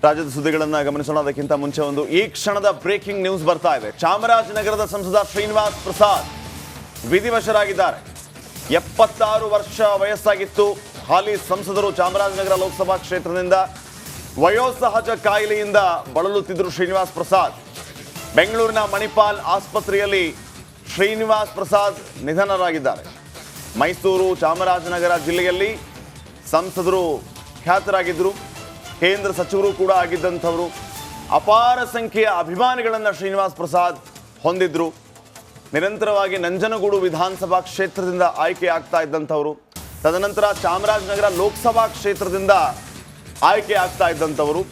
ರಾಜ್ಯದ ಸುದ್ದಿಗಳನ್ನು ಗಮನಿಸೋಣ. ಅದಕ್ಕಿಂತ ಮುಂಚೆ ಒಂದು ಈ ಕ್ಷಣದ ಬ್ರೇಕಿಂಗ್ ನ್ಯೂಸ್ ಬರ್ತಾ ಇದೆ. ಚಾಮರಾಜನಗರದ ಸಂಸದ ಶ್ರೀನಿವಾಸ್ ಪ್ರಸಾದ್ ವಿಧಿವಶರಾಗಿದ್ದಾರೆ. 76 ವರ್ಷ ವಯಸ್ಸಾಗಿತ್ತು. ಹಾಲಿ ಸಂಸದರು ಚಾಮರಾಜನಗರ ಲೋಕಸಭಾ ಕ್ಷೇತ್ರದಿಂದ ವಯೋಸಹಜ ಕಾಯಿಲೆಯಿಂದ ಬಳಲುತ್ತಿದ್ದರು ಶ್ರೀನಿವಾಸ್ ಪ್ರಸಾದ್. ಬೆಂಗಳೂರಿನ ಮಣಿಪಾಲ್ ಆಸ್ಪತ್ರೆಯಲ್ಲಿ ಶ್ರೀನಿವಾಸ್ ಪ್ರಸಾದ್ ನಿಧನರಾಗಿದ್ದಾರೆ. ಮೈಸೂರು ಚಾಮರಾಜನಗರ ಜಿಲ್ಲೆಯಲ್ಲಿ ಸಂಸದರು ಖ್ಯಾತರಾಗಿದ್ದರು. ಕೇಂದ್ರ ಸಚಿವರು ಕೂಡ ಆಗಿದ್ದಂಥವರು. ಅಪಾರ ಸಂಖ್ಯೆಯ ಅಭಿಮಾನಿಗಳನ್ನು ಶ್ರೀನಿವಾಸ್ ಪ್ರಸಾದ್ ಹೊಂದಿದ್ರು. ನಿರಂತರವಾಗಿ ನಂಜನಗೂಡು ವಿಧಾನಸಭಾ ಕ್ಷೇತ್ರದಿಂದ ಆಯ್ಕೆ ಆಗ್ತಾ ಇದ್ದಂಥವರು. ತದನಂತರ ಚಾಮರಾಜನಗರ ಲೋಕಸಭಾ ಕ್ಷೇತ್ರದಿಂದ ಆಯ್ಕೆ ಆಗ್ತಾ ಇದ್ದಂಥವರು.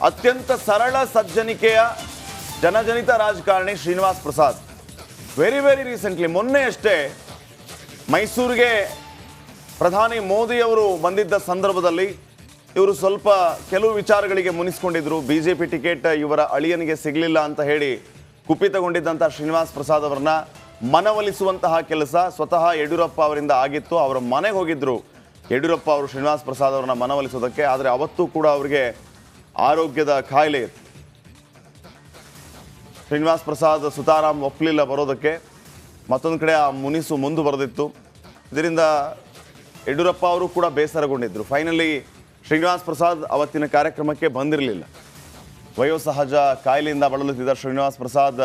ಅತ್ಯಂತ ಸರಳ ಸಜ್ಜನಿಕೆಯ ಜನಜನಿತ ರಾಜಕಾರಣಿ ಶ್ರೀನಿವಾಸ್ ಪ್ರಸಾದ್. ವೆರಿ ರೀಸೆಂಟ್ಲಿ ಮೊನ್ನೆಯಷ್ಟೇ ಮೈಸೂರಿಗೆ ಪ್ರಧಾನಿ ಮೋದಿಯವರು ಬಂದಿದ್ದ ಸಂದರ್ಭದಲ್ಲಿ ಇವರು ಸ್ವಲ್ಪ ಕೆಲವು ವಿಚಾರಗಳಿಗೆ ಮುನಿಸ್ಕೊಂಡಿದ್ರು. ಬಿಜೆಪಿ ಟಿಕೆಟ್ ಇವರ ಅಳಿಯನಿಗೆ ಸಿಗಲಿಲ್ಲ ಅಂತ ಹೇಳಿ ಕುಪಿತಗೊಂಡಿದ್ದಂಥ ಶ್ರೀನಿವಾಸ್ ಪ್ರಸಾದ್ ಅವರನ್ನ ಮನವೊಲಿಸುವಂತಹ ಕೆಲಸ ಸ್ವತಃ ಯಡಿಯೂರಪ್ಪ ಅವರಿಂದ ಆಗಿತ್ತು. ಅವರ ಮನೆಗೆ ಹೋಗಿದ್ರು ಯಡಿಯೂರಪ್ಪ ಅವರು ಶ್ರೀನಿವಾಸ್ ಪ್ರಸಾದ್ ಅವರನ್ನ ಮನವೊಲಿಸೋದಕ್ಕೆ. ಆದರೆ ಅವತ್ತೂ ಕೂಡ ಅವರಿಗೆ ಆರೋಗ್ಯದ ಕಾಯಿಲೆ ಇತ್ತು. ಶ್ರೀನಿವಾಸ್ ಪ್ರಸಾದ್ ಸುತಾರಾಮ್ ಒಪ್ಪಲಿಲ್ಲ ಬರೋದಕ್ಕೆ. ಮತ್ತೊಂದು ಕಡೆ ಆ ಮುನಿಸು ಮುಂದುವರೆದಿತ್ತು. ಇದರಿಂದ ಯಡಿಯೂರಪ್ಪ ಅವರು ಕೂಡ ಬೇಸರಗೊಂಡಿದ್ದರು. ಫೈನಲಿ ಶ್ರೀನಿವಾಸ್ ಪ್ರಸಾದ್ ಅವತ್ತಿನ ಕಾರ್ಯಕ್ರಮಕ್ಕೆ ಬಂದಿರಲಿಲ್ಲ. ವಯೋಸಹಜ ಕಾಯಿಲೆಯಿಂದ ಬಳಲುತ್ತಿದ್ದ ಶ್ರೀನಿವಾಸ್ ಪ್ರಸಾದ್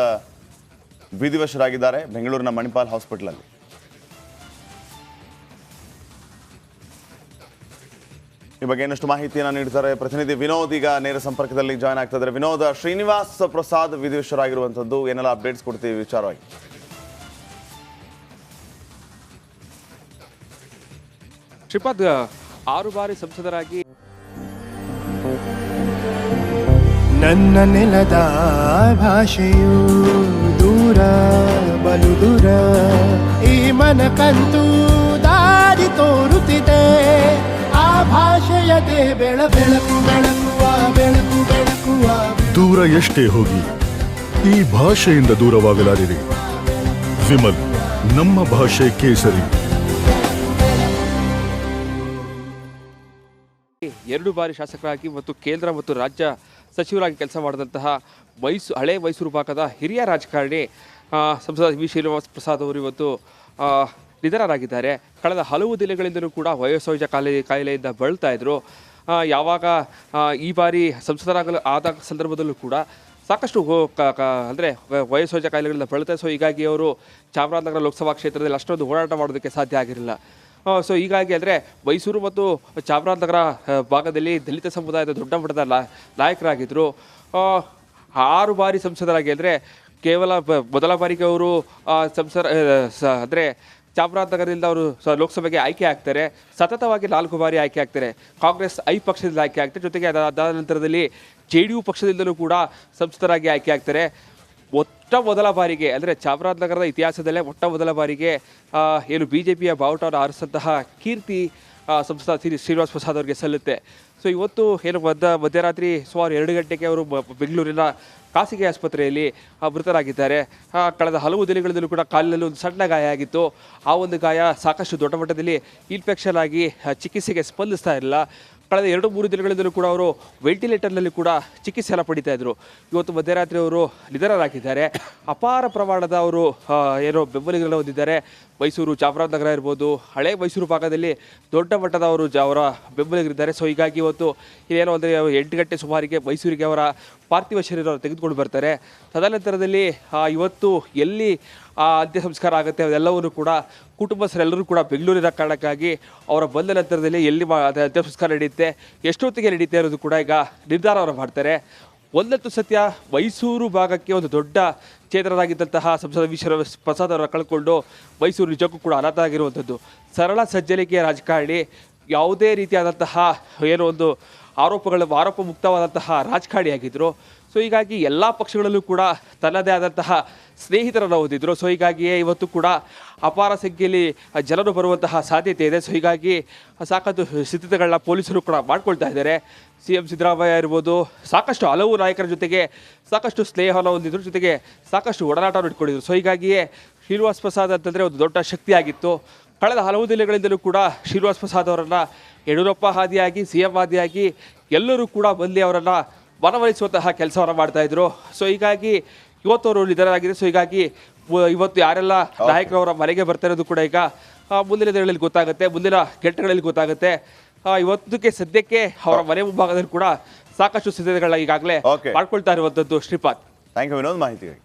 ವಿಧಿವಶರಾಗಿದ್ದಾರೆ ಬೆಂಗಳೂರಿನ ಮಣಿಪಾಲ್ ಹಾಸ್ಪಿಟಲಲ್ಲಿ. ಈ ಬಗ್ಗೆ ಇನ್ನಷ್ಟು ಮಾಹಿತಿಯನ್ನು ನೀಡ್ತಾರೆ ಪ್ರತಿನಿಧಿ ವಿನೋದ್. ಈಗ ನೇರ ಸಂಪರ್ಕದಲ್ಲಿ ಜಾಯ್ನ್ ಆಗ್ತಾ ಇದ್ದಾರೆ. ವಿನೋದ್, ಶ್ರೀನಿವಾಸ್ ಪ್ರಸಾದ್ ವಿಧಿವಶರಾಗಿರುವಂಥದ್ದು ಏನೆಲ್ಲ ಅಪ್ಡೇಟ್ಸ್ ಕೊಡ್ತೀವಿ ವಿಚಾರವಾಗಿ? ಶ್ರೀಪಾದ್ 6 ಬಾರಿ ಸಂಸದರಾಗಿ ನನ್ನ ನೆಲದ ಭಾಷೆಯು ದೂರ ಬಲು ದೂರ, ಈ ಮನಕಂತೂ ದಾರಿ ತೋರುತ್ತಿದೆ. ಆ ಭಾಷೆಯದೇ ಬೆಳಕುವ ದೂರ ಎಷ್ಟೇ ಹೋಗಿ ಈ ಭಾಷೆಯಿಂದ ದೂರವಾಗಲಾರಿರಿ. ವಿಮಲ್, ನಮ್ಮ ಭಾಷೆ ಕೇಸರಿ. 2 ಬಾರಿ ಶಾಸಕರಾಗಿ ಮತ್ತು ಕೇಂದ್ರ ಮತ್ತು ರಾಜ್ಯ ಸಚಿವರಾಗಿ ಕೆಲಸ ಮಾಡಿದಂತಹ ಹಳೆ ಮೈಸೂರು ಭಾಗದ ಹಿರಿಯ ರಾಜಕಾರಣಿ ಸಂಸದ ವಿ ಶ್ರೀನಿವಾಸ್ ಪ್ರಸಾದ್ ಅವರು ಇವತ್ತು ನಿಧನರಾಗಿದ್ದಾರೆ. ಕಳೆದ ಹಲವು ದಿನಗಳಿಂದಲೂ ಕೂಡ ವಯೋಸಹಜ ಕಾಯಿಲೆಯಿಂದ ಬಳಲ್ತಾ ಇದ್ರು. ಯಾವಾಗ ಈ ಬಾರಿ ಸಂಸದರಾಗಲು ಆದ ಸಂದರ್ಭದಲ್ಲೂ ಕೂಡ ಸಾಕಷ್ಟು ಅಂದರೆ ವಯೋಸಹಜ ಕಾಯಿಲೆಗಳಿಂದ ಬಳಲ್ತಾರೆ. ಸೊ ಹೀಗಾಗಿ ಅವರು ಚಾಮರಾಜನಗರ ಲೋಕಸಭಾ ಕ್ಷೇತ್ರದಲ್ಲಿ ಅಷ್ಟೊಂದು ಓಡಾಟ ಮಾಡೋದಕ್ಕೆ ಸಾಧ್ಯ ಆಗಿರಲಿಲ್ಲ. ಸೊ ಹೀಗಾಗಿ ಅಂದರೆ ಮೈಸೂರು ಮತ್ತು ಚಾಮರಾಜನಗರ ಭಾಗದಲ್ಲಿ ದಲಿತ ಸಮುದಾಯದ ದೊಡ್ಡ ಮಟ್ಟದ ನಾಯಕರಾಗಿದ್ದರು. 6 ಬಾರಿ ಸಂಸದರಾಗಿ ಅಂದರೆ ಕೇವಲ ಮೊದಲ ಬಾರಿಗೆ ಅವರು ಅಂದರೆ ಚಾಮರಾಜನಗರದಿಂದ ಅವರು ಲೋಕಸಭೆಗೆ ಆಯ್ಕೆ ಆಗ್ತಾರೆ. ಸತತವಾಗಿ 4 ಬಾರಿ ಆಯ್ಕೆ ಆಗ್ತಾರೆ. ಕಾಂಗ್ರೆಸ್ ಪಕ್ಷದಿಂದ ಆಯ್ಕೆ ಆಗ್ತಾರೆ. ಜೊತೆಗೆ ಅದಾದ ನಂತರದಲ್ಲಿ JDU ಪಕ್ಷದಿಂದಲೂ ಕೂಡ ಸಂಸದರಾಗಿ ಆಯ್ಕೆ ಆಗ್ತಾರೆ. ಮೊದಲ ಬಾರಿಗೆ ಅಂದರೆ ಚಾಮರಾಜನಗರದ ಇತಿಹಾಸದಲ್ಲೇ ಮೊದಲ ಬಾರಿಗೆ ಏನು BJPಯ ಬಾವುಟವನ್ನು ಹಾರಿಸಿದಂತಹ ಕೀರ್ತಿ ಸಂಸದ ಶ್ರೀನಿವಾಸ್ ಪ್ರಸಾದ್ ಅವರಿಗೆ ಸಲ್ಲುತ್ತೆ. ಸೊ ಇವತ್ತು ಏನು ಮಧ್ಯರಾತ್ರಿ ಸುಮಾರು 2 ಗಂಟೆಗೆ ಅವರು ಬೆಂಗಳೂರಿನ ಖಾಸಗಿ ಆಸ್ಪತ್ರೆಯಲ್ಲಿ ಮೃತರಾಗಿದ್ದಾರೆ. ಕಳೆದ ಹಲವು ದಿನಗಳಿಂದಲೂ ಕೂಡ ಕಾಲಿನಲ್ಲಿ ಒಂದು ಸಣ್ಣ ಗಾಯ ಆಗಿತ್ತು. ಆ ಒಂದು ಗಾಯ ಸಾಕಷ್ಟು ದೊಡ್ಡ ಮಟ್ಟದಲ್ಲಿ ಇನ್ಫೆಕ್ಷನ್ ಆಗಿ ಚಿಕಿತ್ಸೆಗೆ ಸ್ಪಂದಿಸ್ತಾ ಇರಲಿಲ್ಲ. ಕಳೆದ 2-3 ದಿನಗಳಿಂದಲೂ ಕೂಡ ಅವರು ವೆಂಟಿಲೇಟರ್ನಲ್ಲಿ ಕೂಡ ಚಿಕಿತ್ಸೆಯನ್ನು ಪಡಿತಾ ಇದ್ರು. ಇವತ್ತು ಮಧ್ಯರಾತ್ರಿ ಅವರು ನಿಧನರಾಗಿದ್ದಾರೆ. ಅಪಾರ ಪ್ರಮಾಣದ ಅವರು ಏನೋ ಬೆಂಬಲಿಗರನ್ನು ಹೊಂದಿದ್ದಾರೆ. ಮೈಸೂರು ಚಾಮರಾಜನಗರ ಇರ್ಬೋದು, ಹಳೆ ಮೈಸೂರು ಭಾಗದಲ್ಲಿ ದೊಡ್ಡ ಮಟ್ಟದ ಅವರ ಬೆಂಬಲಿಗರಿದ್ದಾರೆ. ಸೊ ಹೀಗಾಗಿ ಇವತ್ತು ಇಲ್ಲೇನೋ ಅಂದರೆ 8 ಗಂಟೆ ಸುಮಾರಿಗೆ ಮೈಸೂರಿಗೆ ಅವರ ಪಾರ್ಥಿವ ಶರೀರವನ್ನು ತೆಗೆದುಕೊಂಡು ಬರ್ತಾರೆ. ತದನಂತರದಲ್ಲಿ ಇವತ್ತು ಎಲ್ಲಿ ಅಂತ್ಯ ಸಂಸ್ಕಾರ ಆಗುತ್ತೆ ಅದೆಲ್ಲವನ್ನೂ ಕೂಡ ಕುಟುಂಬಸ್ಥರೆಲ್ಲರೂ ಕೂಡ ಬೆಂಗಳೂರಿನ ಕಾರಣಕ್ಕಾಗಿ ಅವರ ಬಂದ ನಂತರದಲ್ಲಿ ಎಲ್ಲಿ ಅಂತ್ಯ ಸಂಸ್ಕಾರ ನಡೆಯುತ್ತೆ, ಎಷ್ಟೊತ್ತಿಗೆ ನಡೆಯುತ್ತೆ ಅನ್ನೋದು ಕೂಡ ಈಗ ನಿರ್ಧಾರವನ್ನು ಮಾಡ್ತಾರೆ. ಒಂದಂತೂ ಸತ್ಯ, ಮೈಸೂರು ಭಾಗಕ್ಕೆ ಒಂದು ದೊಡ್ಡ ಚೇತನರಾಗಿದ್ದಂತಹ ಸಂಸದ ವಿ ಶ್ರೀನಿವಾಸ್ ಪ್ರಸಾದ್ ಅವರ ಕಳ್ಕೊಂಡು ಮೈಸೂರು ನಿಜಕ್ಕೂ ಕೂಡ ಅನಾಥ ಆಗಿರುವಂಥದ್ದು. ಸರಳ ಸಜ್ಜನಿಕೆಯ ರಾಜಕಾರಣಿ, ಯಾವುದೇ ರೀತಿಯಾದಂತಹ ಏನೋ ಒಂದು ಆರೋಪ ಮುಕ್ತವಾದಂತಹ ರಾಜಕಾರಣಿಯಾಗಿದ್ದರು. ಸೊ ಹೀಗಾಗಿ ಎಲ್ಲ ಪಕ್ಷಗಳಲ್ಲೂ ಕೂಡ ತನ್ನದೇ ಆದಂತಹ ಸ್ನೇಹಿತರನ್ನು ಹೊಂದಿದ್ರು. ಸೊ ಹೀಗಾಗಿಯೇ ಇವತ್ತು ಕೂಡ ಅಪಾರ ಸಂಖ್ಯೆಯಲ್ಲಿ ಜನರು ಬರುವಂತಹ ಸಾಧ್ಯತೆ ಇದೆ. ಸೊ ಹೀಗಾಗಿ ಸಾಕಷ್ಟು ಸಿದ್ಧತೆಗಳನ್ನ ಪೊಲೀಸರು ಕೂಡ ಮಾಡ್ಕೊಳ್ತಾ ಇದ್ದಾರೆ. CM ಸಿದ್ದರಾಮಯ್ಯ ಇರ್ಬೋದು, ಸಾಕಷ್ಟು ಹಲವು ನಾಯಕರ ಜೊತೆಗೆ ಸಾಕಷ್ಟು ಸ್ನೇಹವನ್ನು ಹೊಂದಿದ್ರು, ಜೊತೆಗೆ ಸಾಕಷ್ಟು ಒಡನಾಟವನ್ನು ಇಟ್ಕೊಂಡಿದ್ರು. ಸೊ ಹೀಗಾಗಿಯೇ ಶ್ರೀನಿವಾಸ್ ಪ್ರಸಾದ್ ಅಂತಂದರೆ ಒಂದು ದೊಡ್ಡ ಶಕ್ತಿಯಾಗಿತ್ತು. ಕಳೆದ ಹಲವು ದಿನಗಳಿಂದಲೂ ಕೂಡ ಶ್ರೀನಿವಾಸ್ ಪ್ರಸಾದ್ ಅವರನ್ನು ಯಡಿಯೂರಪ್ಪ ಹಾದಿಯಾಗಿ CM ಹಾದಿಯಾಗಿ ಎಲ್ಲರೂ ಕೂಡ ಬಂದು ಅವರನ್ನು ಮನವೊಲಿಸುವಂತಹ ಕೆಲಸವನ್ನು ಮಾಡ್ತಾ ಇದ್ರು. ಸೊ ಹೀಗಾಗಿ ಇವತ್ತು ಅವರು ನಿಧನರಾಗಿದೆ. ಸೊ ಹೀಗಾಗಿ ಇವತ್ತು ಯಾರೆಲ್ಲ ನಾಯಕರವರ ಮನೆಗೆ ಬರ್ತಾ ಇರೋದು ಕೂಡ ಈಗ ಮುಂದಿನ ದಿನಗಳಲ್ಲಿ ಗೊತ್ತಾಗುತ್ತೆ, ಮುಂದಿನ ಘಟ್ಟಗಳಲ್ಲಿ ಗೊತ್ತಾಗುತ್ತೆ. ಇವತ್ತಕ್ಕೆ ಸದ್ಯಕ್ಕೆ ಅವರ ಮನೆ ಮುಂಭಾಗದಲ್ಲಿ ಕೂಡ ಸಾಕಷ್ಟು ಸಿದ್ಧತೆಗಳನ್ನ ಈಗಾಗಲೇ Okay. ಮಾಡ್ಕೊಳ್ತಾ ಇರುವಂತದ್ದು. ಶ್ರೀಪಾದ್, ಥ್ಯಾಂಕ್ ಯು ವಿನೋದ್ ಮಾಹಿತಿಗಾಗಿ.